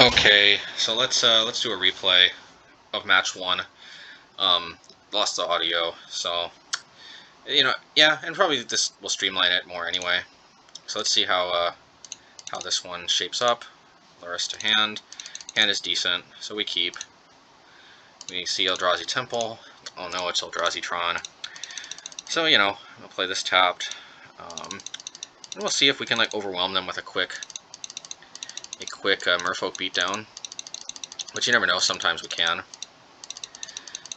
Okay, so let's do a replay of match 1. Lost the audio, so yeah, and probably this will streamline it more anyway. So let's see how this one shapes up. Lurrus to hand. Hand is decent, so we keep. We see Eldrazi Temple. Oh no, it's Eldrazi-Tron. So I'll play this tapped, and we'll see if we can overwhelm them with a quick Merfolk beatdown. But you never know, sometimes we can.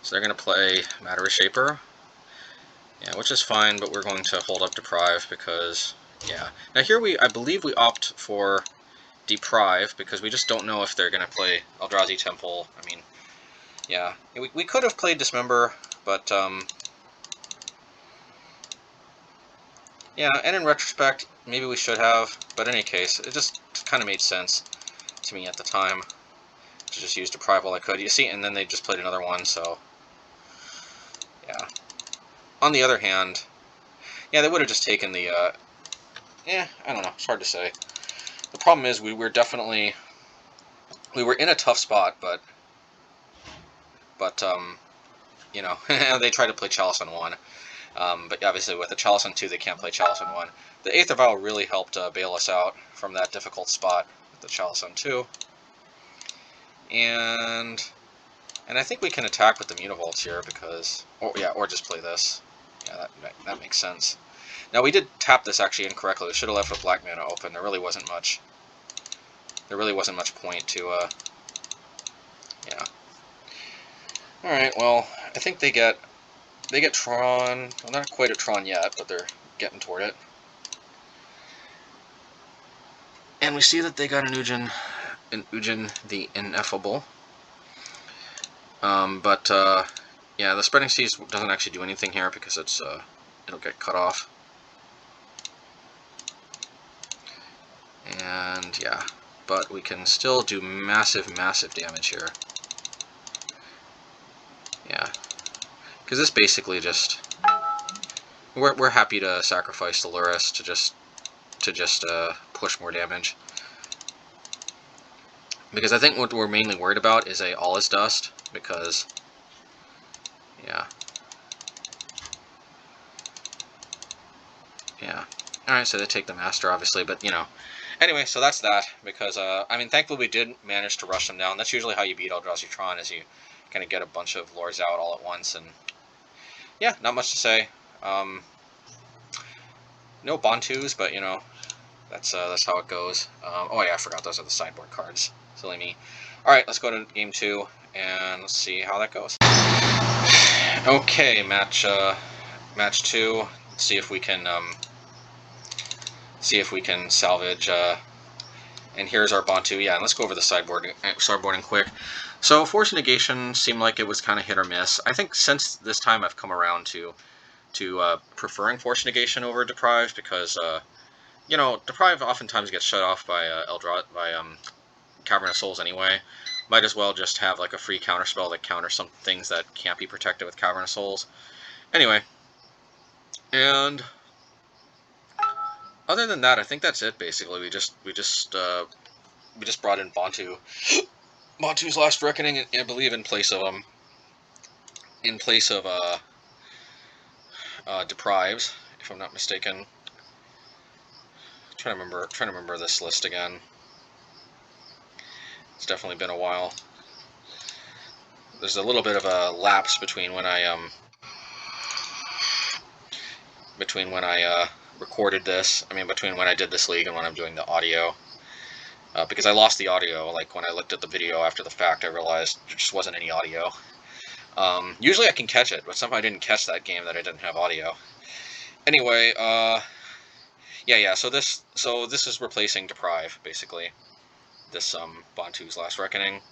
So they're going to play Matter of Shaper, yeah, which is fine, but we're going to hold up Deprive because, yeah. Now here I believe we opt for Deprive because we just don't know if they're going to play Eldrazi Temple. I mean, yeah, we could have played Dismember, but, yeah, and in retrospect, maybe we should have, but in any case, it just kind of made sense to me at the time to just use Deprive while I could. You see, and then they just played another one, so, yeah. On the other hand, yeah, they would have just taken the, I don't know, it's hard to say. The problem is we were in a tough spot, but they tried to play Chalice on 1. But obviously with the Chalice on 2, they can't play Chalice on 1. The Aether Vial really helped bail us out from that difficult spot with the Chalice on 2. And I think we can attack with the Mutavault here because, or just play this. Yeah, that makes sense. Now we did tap this actually incorrectly. We should have left with black mana open. There really wasn't much point to, yeah. Alright, well, I think they get Tron. Well, not quite a Tron yet, but they're getting toward it. And we see that they got an Ugin the Ineffable. Yeah, the Spreading Seas doesn't actually do anything here because it's it'll get cut off. And yeah, but we can still do massive damage here. Yeah, because this basically just we're happy to sacrifice the Lurrus to just push more damage. Because I think what we're mainly worried about is a All Is Dust, because, yeah. Yeah. Alright, so they take the Master, obviously, but, Anyway, so that's that, because, I mean, thankfully we did manage to rush them down. That's usually how you beat Eldrazi-Tron, is you kind of get a bunch of lords out all at once, and, yeah, not much to say. No Bontus, but, that's how it goes. Oh yeah, I forgot those are the sideboard cards. Silly me. Alright, let's go to game 2, and let's see how that goes. Okay, match 2. Let's see if we can salvage. And here's our Bontu. Yeah, and let's go over the sideboarding quick. So Force Negation seemed like it was kind of hit or miss. I think since this time I've come around to preferring Force Negation over Deprive because Deprive oftentimes gets shut off by Cavern of Souls anyway. Might as well just have like a free counterspell that counters some things that can't be protected with Cavern of Souls. Anyway, and other than that, I think that's it. Basically, we just brought in Bontu, Bontu's Last Reckoning, I believe, in place of Deprives, if I'm not mistaken. Trying to remember this list again. It's definitely been a while. There's a little bit of a lapse between when I recorded this. I mean, between when I did this league and when I'm doing the audio. Because I lost the audio. Like when I looked at the video after the fact, I realized there just wasn't any audio. Usually I can catch it, but somehow I didn't catch that game that I didn't have audio. Anyway, yeah. So this is replacing Deprive, basically. This Bontu's Last Reckoning.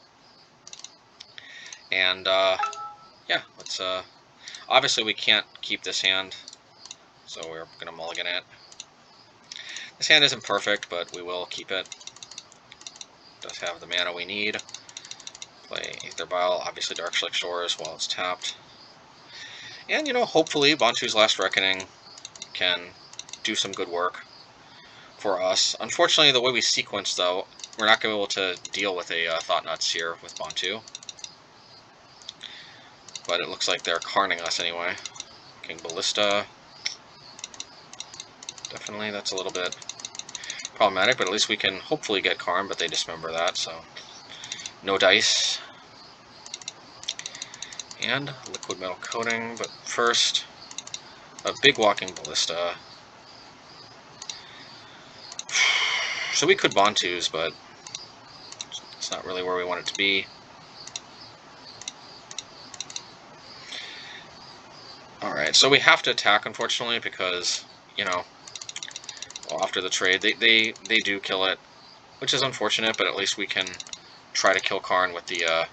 And yeah, let's obviously we can't keep this hand, so we're gonna mulligan it. This hand isn't perfect, but we will keep it. Does have the mana we need. Play Aether Vial, obviously Darkslick Shores while it's tapped. And hopefully Bontu's Last Reckoning can do some good work for us. Unfortunately, the way we sequence, though, we're not going to be able to deal with a Thought-Knot Seer with Bontu. But it looks like they're carning us anyway. King Ballista. Definitely, that's a little bit problematic, but at least we can hopefully get Karn, but they dismember that, so no dice. And liquid metal coating, but first, a big walking Ballista. So we could Bontus, but it's not really where we want it to be. Alright, so we have to attack, unfortunately, because, you know, well, after the trade, they do kill it, which is unfortunate, but at least we can try to kill Karn with the,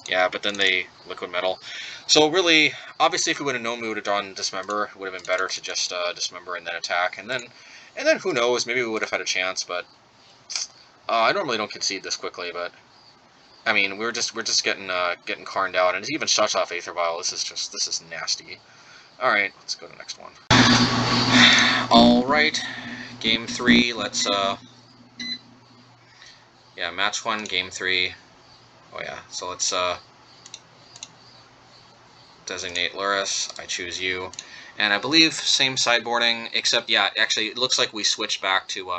yeah, but then they liquid metal. So really, obviously, if we would have known we would have drawn Dismember, it would have been better to just Dismember and then attack, and then who knows, maybe we would have had a chance, but I normally don't concede this quickly, but I mean, we're just getting Karned out, and it even shuts off Aether Vial. This is nasty. All right, let's go to the next one. All right, game 3. Let's yeah, match 1, game 3. Oh yeah, so let's designate Lurrus. I choose you, and I believe same sideboarding, except yeah, actually it looks like we switched back to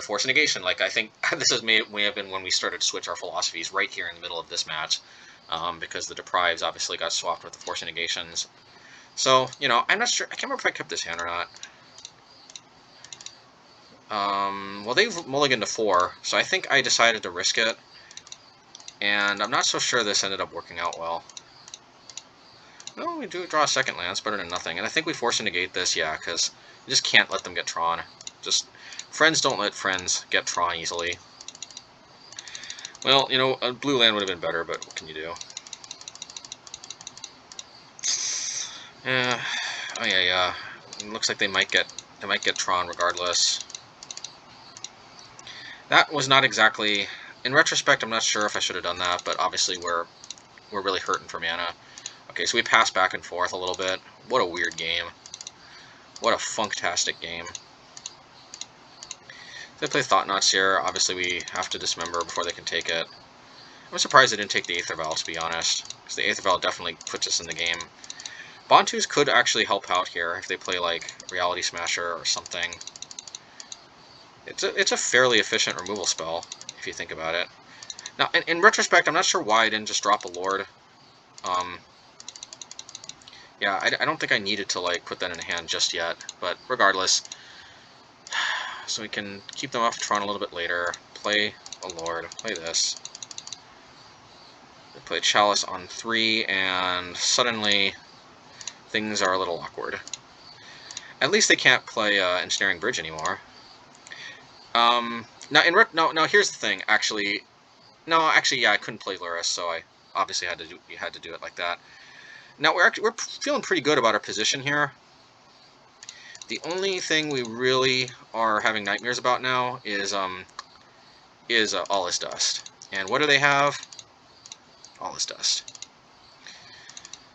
Force Negation. Like I think this may have been when we started to switch our philosophies right here in the middle of this match, because the Deprives obviously got swapped with the Force Negations. So you know, I'm not sure. I can't remember if I kept this hand or not. Well, they've mulliganed to 4, so I think I decided to risk it, and I'm not so sure this ended up working out well. No, we do draw a second land. It's better than nothing. And I think we force to negate this, yeah, because you just can't let them get Tron. Just, friends don't let friends get Tron easily. Well, you know, a blue land would have been better, but what can you do? Oh yeah. It looks like they might get Tron regardless. That was not exactly... In retrospect, I'm not sure if I should have done that, but obviously we're really hurting for mana. Okay, so we pass back and forth a little bit. What a weird game. What a funktastic game. If they play Thought-Knots here, obviously we have to Dismember before they can take it. I'm surprised they didn't take the Aether Vial, to be honest, because the Aether Vial definitely puts us in the game. Bontus could actually help out here if they play, like, Reality Smasher or something. It's a fairly efficient removal spell, if you think about it. Now, in retrospect, I'm not sure why I didn't just drop a Lord. Yeah, I don't think I needed to, like, put that in hand just yet, but regardless. So we can keep them off Tron a little bit later, play a Lord, play this. They play Chalice on 3, and suddenly things are a little awkward. At least they can't play Ensnaring Bridge anymore. Now here's the thing, actually. No, actually, yeah, I couldn't play Lurrus, so I obviously had to do it like that. Now we're feeling pretty good about our position here. The only thing we really are having nightmares about now is All Is Dust. And what do they have? All Is Dust.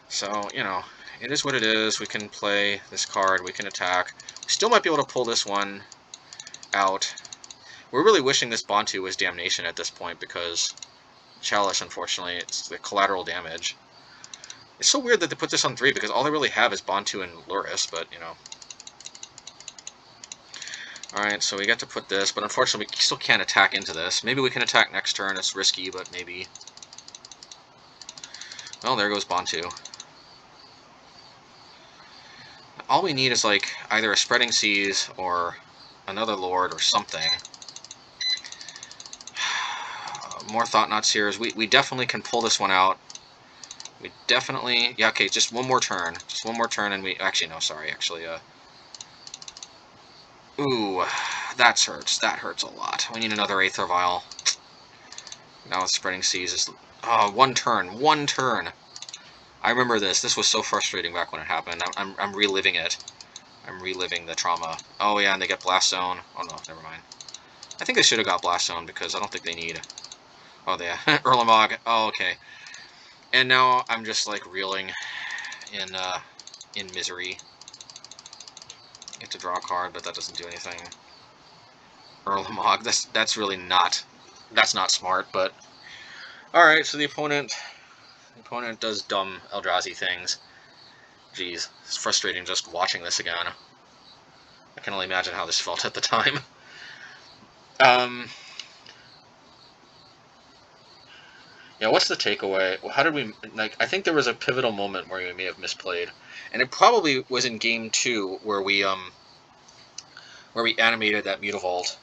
So, you know, it is what it is. We can play this card, we can attack. We still might be able to pull this one out. We're really wishing this Bontu was Damnation at this point, because Chalice, unfortunately, it's the collateral damage. It's so weird that they put this on 3, because all they really have is Bontu and Lurrus, but, you know. Alright, so we got to put this, but unfortunately we still can't attack into this. Maybe we can attack next turn, it's risky, but maybe. Well, there goes Bontu. All we need is, like, either a Spreading Seas or another Lord or something. More Thought-Knot Seers. We definitely can pull this one out. We definitely... Yeah, okay, just one more turn. Just one more turn and we... Actually, no, sorry. Actually, ooh, that hurts. That hurts a lot. We need another Aether Vial. Now with Spreading Seas is... Oh, one turn. One turn. I remember this. This was so frustrating back when it happened. I'm reliving it. I'm reliving the trauma. Oh, yeah, and they get Blast Zone. Oh, no, never mind. I think they should have got Blast Zone because I don't think they need... Oh, yeah. Erlemog. Oh, okay. And now I'm just, like, reeling in misery. Get to draw a card, but that doesn't do anything. Erlamog, that's really not, that's not smart, but... Alright, so the opponent does dumb Eldrazi things. Jeez, it's frustrating just watching this again. I can only imagine how this felt at the time. Yeah, what's the takeaway? How did we, like, I think there was a pivotal moment where we may have misplayed. And it probably was in game 2 where we animated that Mutavault.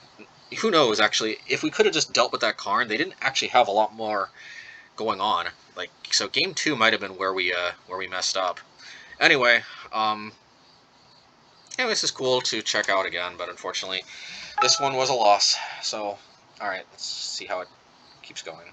Who knows, actually, if we could have just dealt with that Karn, they didn't actually have a lot more going on. Like, so game 2 might have been where we messed up. Anyway, this is cool to check out again, but unfortunately, this one was a loss. So, alright, let's see how it keeps going.